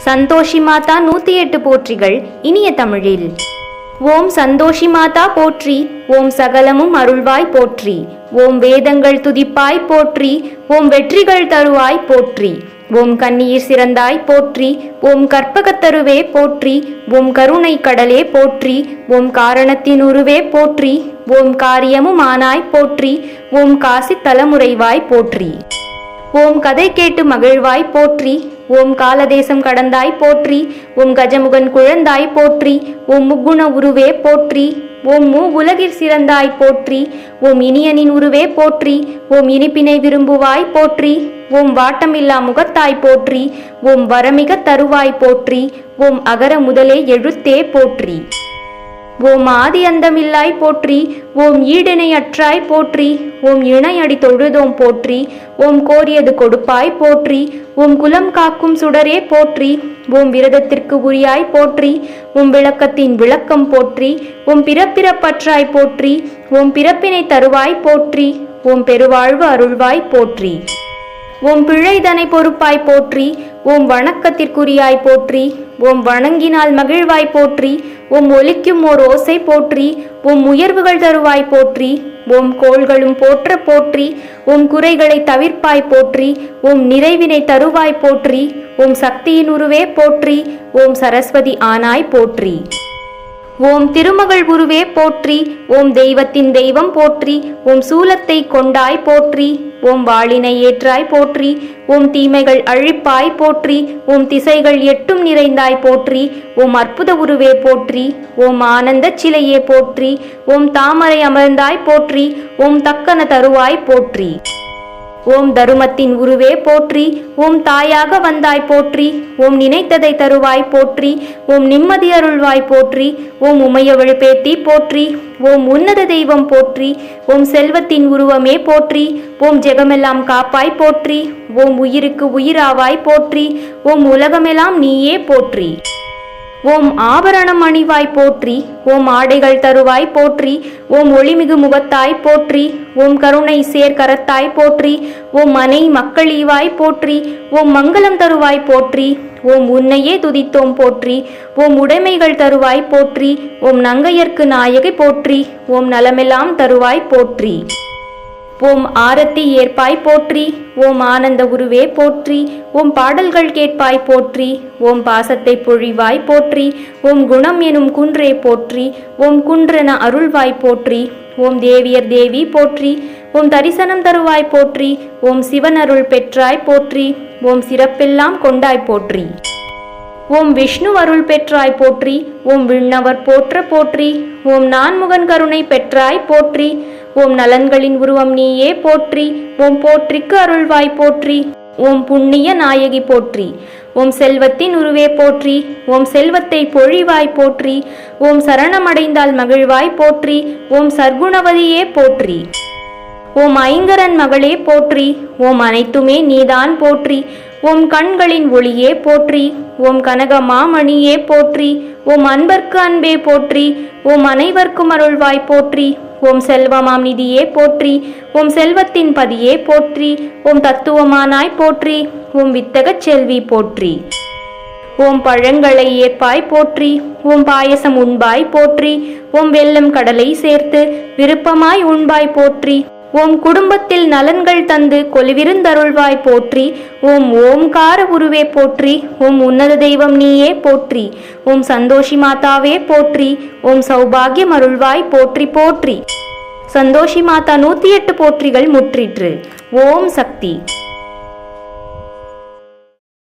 சந்தோஷி மாதா 108 போற்றிகள் இனிய தமிழில். ஓம் சந்தோஷி மாதா போற்றி. ஓம் சகலமும் அருள்வாய் போற்றி. ஓம் வேதங்கள் துதிப்பாய் போற்றி. ஓம் வெற்றிகள் தருவாய் போற்றி. ஓம் கண்ணீர் சிறந்தாய் போற்றி. ஓம் கற்பகத்தருவே போற்றி. ஓம் கருணை கடலே போற்றி. ஓம் காரணத்தின் உருவே போற்றி. ஓம் காரியமும் ஆனாய் போற்றி. ஓம் காசி தலைமுறைவாய் போற்றி. ஓம் கதை கேட்டு மகிழ்வாய் போற்றி. ஓம் காலதேசம் கடந்தாய் போற்றி. ஓம் கஜமுகன் குழந்தாய் போற்றி. ஓம் முக்குண உருவே போற்றி. ஓம் உலகிற் சிறந்தாய் போற்றி. ஓம் இனியனின் உருவே போற்றி. ஓம் இனிப்பினை விரும்புவாய் போற்றி. ஓம் வாட்டமில்லா முகத்தாய் போற்றி. ஓம் வரமிக தருவாய் போற்றி. ஓம் அகர முதலே எழுத்தே போற்றி. ஓம் ஆதி அந்தமில்லாய் போற்றி. ஓம் ஈடிணை அற்றாய் போற்றி. ஓம் இணையடி தொழுதோம் போற்றி. ஓம் கோரியது கொடுப்பாய் போற்றி. ஓம் குலம் காக்கும் சுடரே போற்றி. ஓம் விரதத்திற்கு உரியாய் போற்றி. ஓம் விளக்கத்தின் விளக்கம் போற்றி. ஓம் பிறப்பிறப்பற்றாய் போற்றி. ஓம் பிறப்பினை தருவாய் போற்றி. ஓம் பெருவாழ்வு அருள்வாய் போற்றி. ஓம் பிழைதனை பொறுப்பாய் போற்றி. ஓம் வணக்கத்திற்குரியாய் போற்றி. ஓம் வணங்கினால் மகிழ்வாய் போற்றி. ஓம் ஒலிக்கும் ஓர் ஓசை போற்றி. ஓம் உயர்வுகள் தருவாய் போற்றி. ஓம் கோள்களும் போற்ற போற்றி. ஓம் குறைகளை தவிர்ப்பாய் போற்றி. ஓம் நிறைவினை தருவாய் போற்றி. ஓம் சக்தியின் உருவே போற்றி. ஓம் சரஸ்வதி ஆனாய் போற்றி. ஓம் திருமகள் உருவே போற்றி. ஓம் தெய்வத்தின் தெய்வம் போற்றி. ஓம் சூலத்தை கொண்டாய் போற்றி. ஓம் வாளினை ஏற்றாய் போற்றி. ஓம் தீமைகள் அழிப்பாய் போற்றி. ஓம் திசைகள் எட்டும் நிறைந்தாய் போற்றி. ஓம் அற்புத உருவே போற்றி. ஓம் ஆனந்த சிலையே போற்றி. ஓம் தாமரை அமர்ந்தாய் போற்றி. ஓம் தக்கன தருவாய் போற்றி. ஓம் தருமத்தின் உருவே போற்றி. ஓம் தாயாக வந்தாய் போற்றி. ஓம் நினைத்ததை தருவாய் போற்றி. ஓம் நிம்மதி அருள்வாய் போற்றி. ஓம் உமையவள் பேத்தி போற்றி. ஓம் உன்னத தெய்வம் போற்றி. ஓம் செல்வத்தின் உருவமே போற்றி. ஓம் ஜெகமெல்லாம் காப்பாய் போற்றி. ஓம் உயிருக்கு உயிராவாய் போற்றி. ஓம் உலகமெல்லாம் நீயே போற்றி. ஓம் ஆபரணம் அணிவாய் போற்றி. ஓம் ஆடைகள் தருவாய் போற்றி. ஓம் ஒளிமிகு முகத்தாய் போற்றி. ஓம் கருணை சேர்க்கரத்தாய் போற்றி. ஓம் மனை மக்கள் ஈவாய் போற்றி. ஓம் மங்களம் தருவாய் போற்றி. ஓம் உன்னையே துதித்தோம் போற்றி. ஓம் உடைமைகள் தருவாய் போற்றி. ஓம் நங்கையர்க்கு நாயகி போற்றி. ஓம் நலமெல்லாம் தருவாய் போற்றி. ஓம் ஆரத்தி ஏற்பாய் போற்றி. ஓம் ஆனந்த உருவே போற்றி. ஓம் பாடல்கள் கேட்பாய் போற்றி. ஓம் பாசத்தை பொழிவாய் போற்றி. ஓம் குணம் எனும் குன்றே போற்றி. ஓம் குன்றென அருள்வாய் போற்றி. ஓம் தேவியர் தேவி போற்றி. ஓம் தரிசனம் தருவாய் போற்றி. ஓம் சிவன் அருள் பெற்றாய் போற்றி. ஓம் சிறப்பெல்லாம் கொண்டாய் போற்றி. ஓம் விஷ்ணு அருள் பெற்றாய் போற்றி. ஓம் விண்ணவர் போற்ற போற்றி. ஓம் நான்முகன் கருணை பெற்றாய் போற்றி. ஓம் நலன்களின் உருவம் நீயே போற்றி. ஓம் போற்றிக்கு அருள்வாய் போற்றி. ஓம் புண்ணிய நாயகி போற்றி. ஓம் செல்வத்தின் உருவே போற்றி. ஓம் செல்வத்தை பொழிவாய் போற்றி. ஓம் சரணமடைந்தால் மகிழ்வாய் போற்றி. ஓம் சர்க்குணவதியே போற்றி. ஓம் ஐங்கரன் மகளே போற்றி. ஓம் அனைத்துமே நீதான் போற்றி. ஓம் கண்களின் ஒளியே போற்றி. ஓம் கனக மாமணியே போற்றி. ஓம் அன்பர்க்கு அன்பே போற்றி. ஓம் அனைவர்க்கும் அருள்வாய் போற்றி. ஓம் செல்வமாம் நிதியே போற்றி. ஓம் செல்வத்தின் பதியே போற்றி. ஓம் தத்துவமானாய் போற்றி. ஓம் வித்தகச் செல்வி போற்றி. ஓம் பழங்களை ஏற்பாய் போற்றி. ஓம் பாயசம் உண்பாய் போற்றி. ஓம் வெல்லம் கடலை சேர்த்து விருப்பமாய் உண்பாய் போற்றி. ஓம் குடும்பத்தில் நலன்கள் தந்து கொலுவிருந்தருள்வாய் போற்றி. ஓம் ஓம்கார உருவே போற்றி. ஓம் உன்னத தெய்வம் நீயே போற்றி. ஓம் சந்தோஷி மாதாவே போற்றி. ஓம் சௌபாகியம் அருள்வாய் போற்றி போற்றி. சந்தோஷி மாதா 108 போற்றிகள் முற்றிற்று. ஓம் சக்தி.